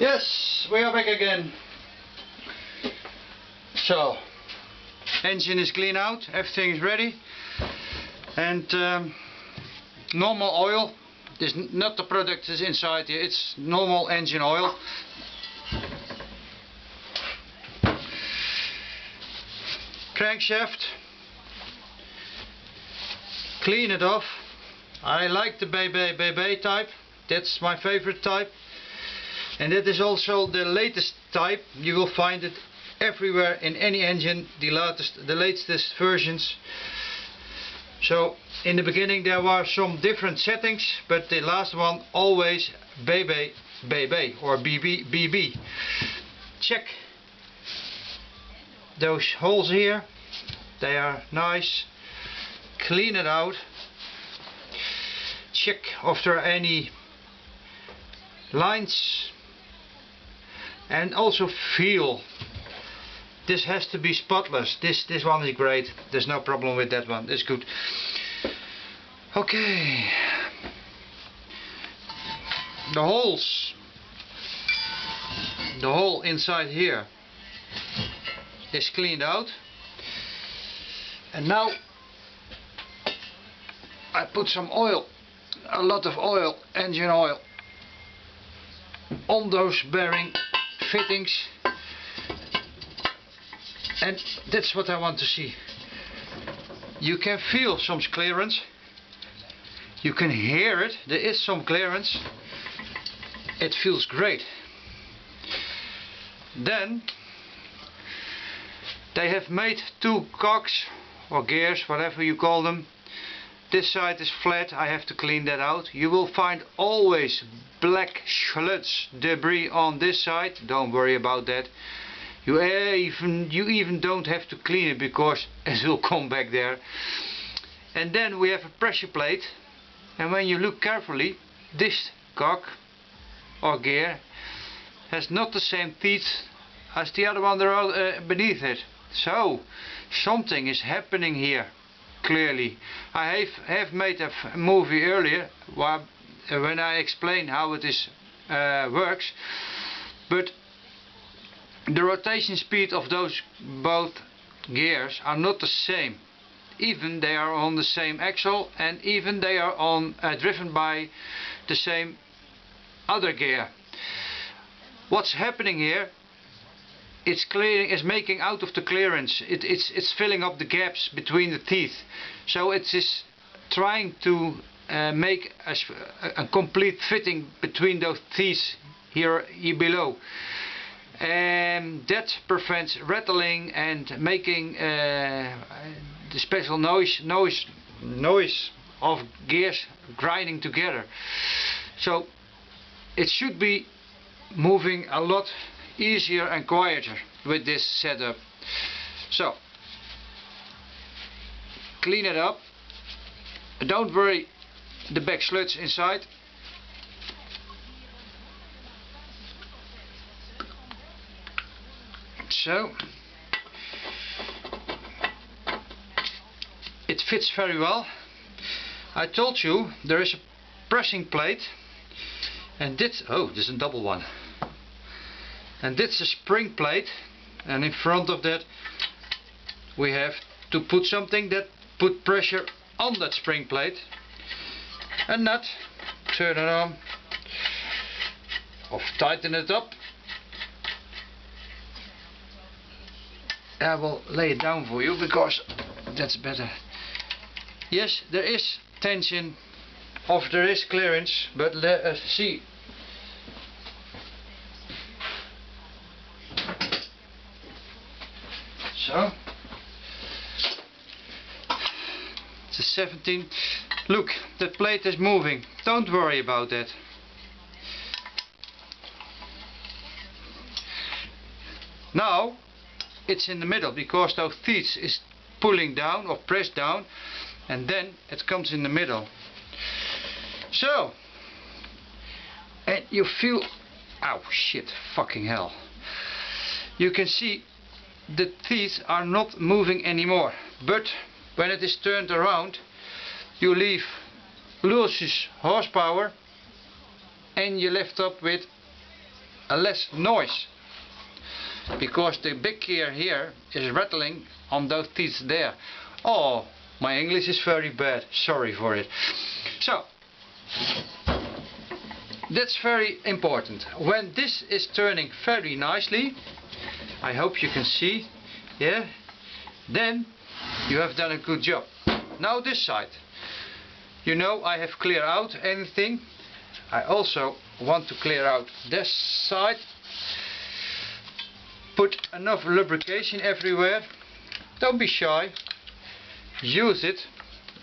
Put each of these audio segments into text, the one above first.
Yes, we are back again. So, engine is clean out, everything is ready, and normal oil. This is not the product is inside here, it's normal engine oil. Crankshaft, clean it off. I like the BB type, that's my favorite type. And that is also the latest type. You will find it everywhere in any engine, the latest versions. So in the beginning there were some different settings, but the last one always BB or BB. Check those holes here, they are nice. Clean it out. Check if there are any lines. And also feel, this has to be spotless. This one is great, there's no problem with that one, it's good. Okay, the holes, the hole inside here is cleaned out, and now I put some oil, a lot of oil, engine oil, on those bearing fittings, and that's what I want to see. You can feel some clearance, you can hear it, there is some clearance, it feels great. Then they have made two cogs or gears, whatever you call them. This side is flat, I have to clean that out. You will find always black schluts, debris on this side, don't worry about that. You even don't have to clean it because it will come back there. And then we have a pressure plate, and when you look carefully, this cog or gear has not the same teeth as the other one there beneath it. So something is happening here. Clearly, I have made a movie earlier when I explain how it is works, but the rotation speed of those both gears are not the same. Even they are on the same axle, and even they are on driven by the same other gear. What's happening here? It's clearing, is making out of the clearance. It's filling up the gaps between the teeth. So it is trying to make a complete fitting between those teeth here below. And that prevents rattling and making the special noise of gears grinding together. So it should be moving a lot easier and quieter with this setup. So clean it up, don't worry the back sluts inside. So it fits very well. I told you there is a pressing plate, and this is a double one. And this is a spring plate, and in front of that we have to put something that put pressure on that spring plate. A nut, turn it on, or tighten it up. I will lay it down for you because that's better. Yes, there is tension, or there is clearance, but let us see. So it's a 17. Look, the plate is moving. Don't worry about that. Now it's in the middle because those teeth is pulling down or pressed down, and then it comes in the middle. So, and you feel, oh shit, fucking hell. You can see the teeth are not moving anymore, but when it is turned around you loses horsepower and you left up with a less noise, because the big gear here is rattling on those teeth there. Oh, my English is very bad, sorry for it. So that's very important. When this is turning very nicely, I hope you can see, yeah, then you have done a good job. Now this side, you know, I have cleared out anything. I also want to clear out this side. Put enough lubrication everywhere. Don't be shy. Use it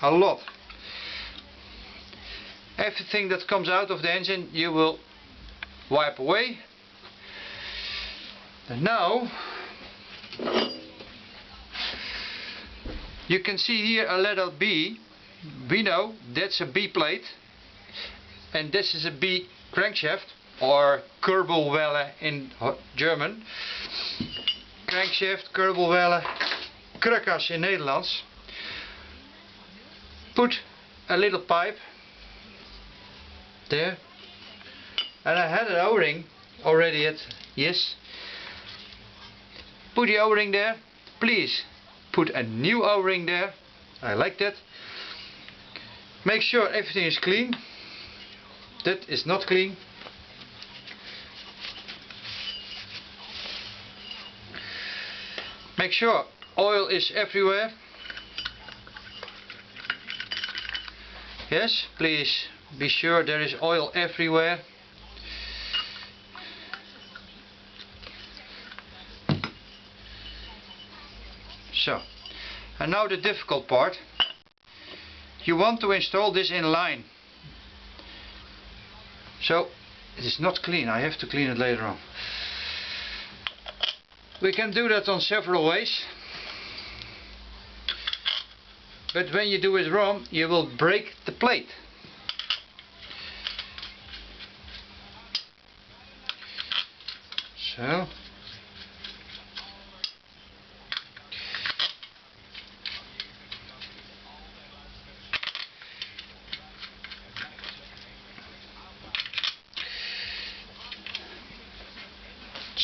a lot. Everything that comes out of the engine you will wipe away. And now you can see here a letter B. We know that's a B plate, and this is a B crankshaft, or kurbelwelle in German. Crankshaft, kurbelwelle, krukas in Nederlands. Put a little pipe there, and I had an O-ring already at, yes. Put the O-ring there, please put a new O-ring there, I like that. Make sure everything is clean. That is not clean. Make sure oil is everywhere. Yes, please be sure there is oil everywhere. So, and now the difficult part. You want to install this in line. So, it is not clean, I have to clean it later on. We can do that on several ways. But when you do it wrong, you will break the plate. So.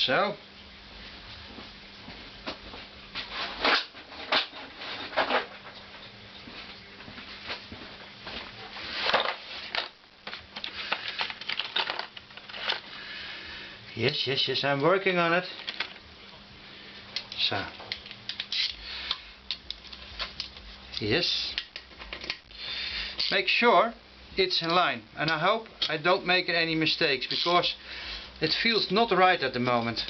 So. Yes, I'm working on it. So. Yes. Make sure it's in line, and I hope I don't make any mistakes, because it feels not right at the moment.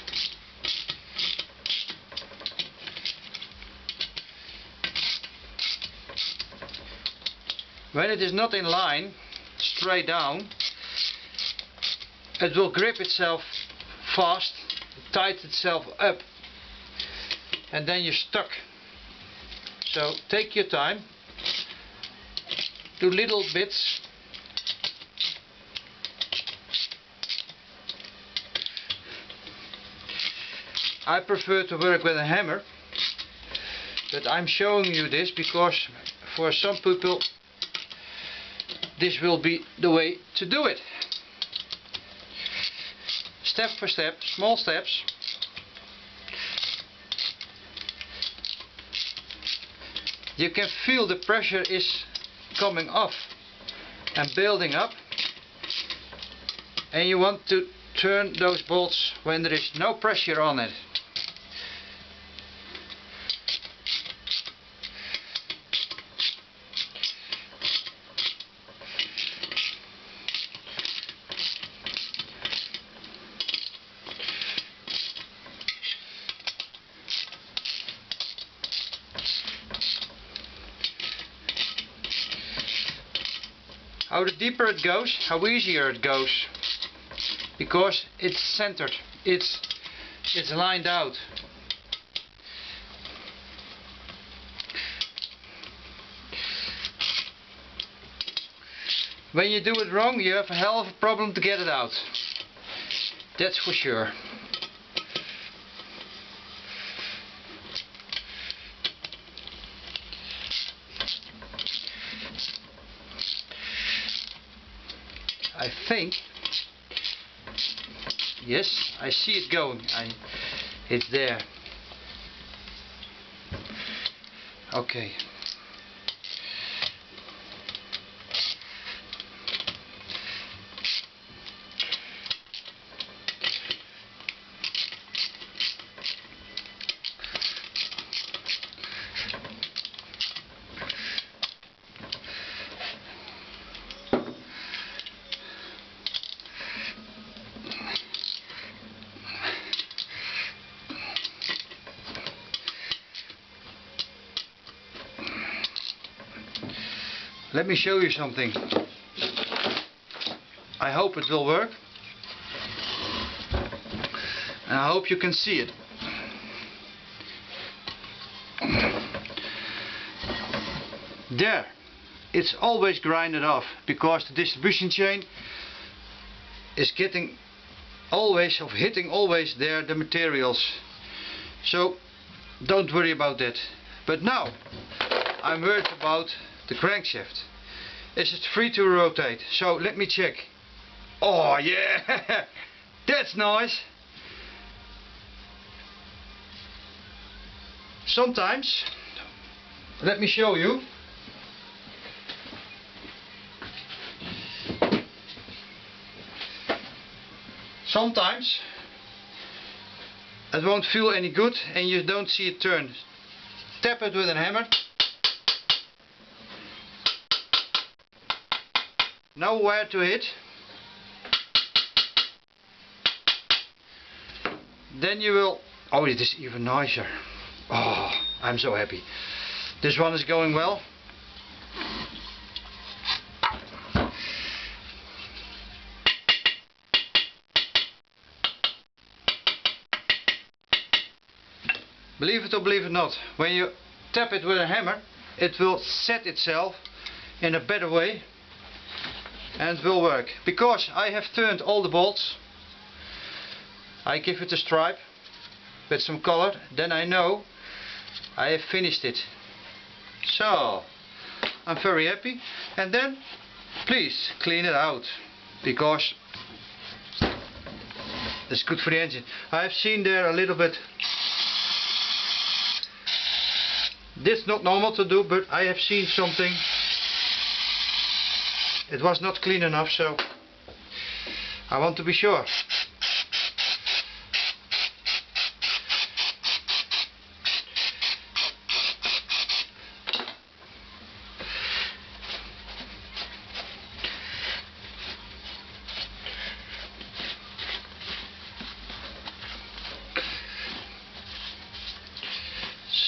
When it is not in line, straight down, it will grip itself fast, tighten itself up, and then you're stuck. So take your time, do little bits. I prefer to work with a hammer, but I'm showing you this because for some people this will be the way to do it. Step for step, small steps. You can feel the pressure is coming off and building up, and you want to turn those bolts when there is no pressure on it. How the deeper it goes, how easier it goes, because it's centered, it's lined out. When you do it wrong, you have a hell of a problem to get it out. That's for sure. I think Yes, I see it going. It's there. Okay. Let me show you something. I hope it will work. And I hope you can see it. There. It's always grinded off because the distribution chain is getting always of hitting always there the materials. So don't worry about that. But now I'm worried about the crankshaft. Is it free to rotate? So let me check. Oh yeah, that's nice. Sometimes, let me show you. Sometimes it won't feel any good and you don't see it turn. Tap it with a hammer. Know where to hit. Then you will... Oh, it is even nicer. Oh, I'm so happy. This one is going well. Believe it or believe it not, when you tap it with a hammer, it will set itself in a better way and it will work. Because I have turned all the bolts, I give it a stripe with some color, then I know I have finished it. So I'm very happy. And then please clean it out, because it's good for the engine. I have seen there a little bit. This is not normal to do, but I have seen something. It was not clean enough, so I want to be sure.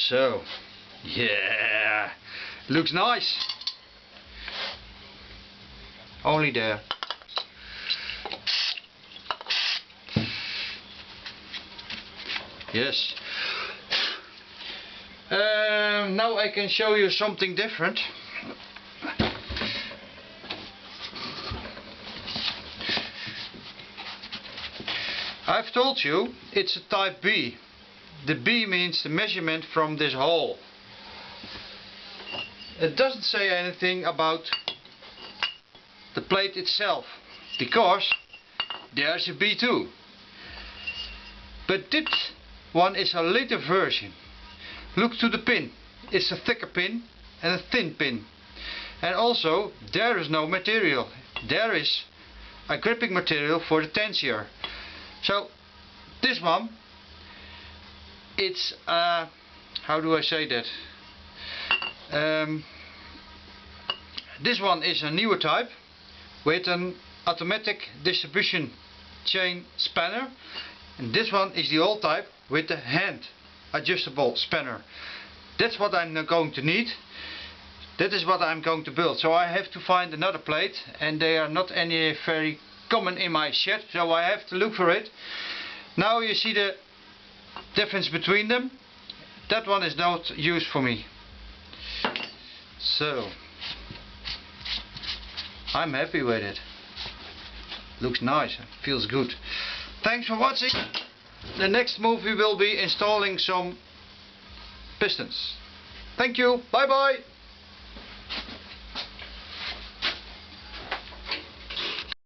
So, yeah, looks nice. Only there. Yes. Now I can show you something different. I've told you it's a type B. The B means the measurement from this hole. It doesn't say anything about the plate itself, because there's a B2. But this one is a later version. Look to the pin. It's a thicker pin and a thin pin. And also there is no material. There is a gripping material for the tensioner. So this one, it's how do I say that? This one is a newer type with an automatic distribution chain spanner, and this one is the old type with the hand adjustable spanner. That's what I'm now going to need. That is what I'm going to build. So I have to find another plate, and they are not any very common in my shed, so I have to look for it. Now you see the difference between them. That one is not used for me. So I'm happy with it. Looks nice, feels good. Thanks for watching. The next move we will be installing some pistons. Thank you, bye bye.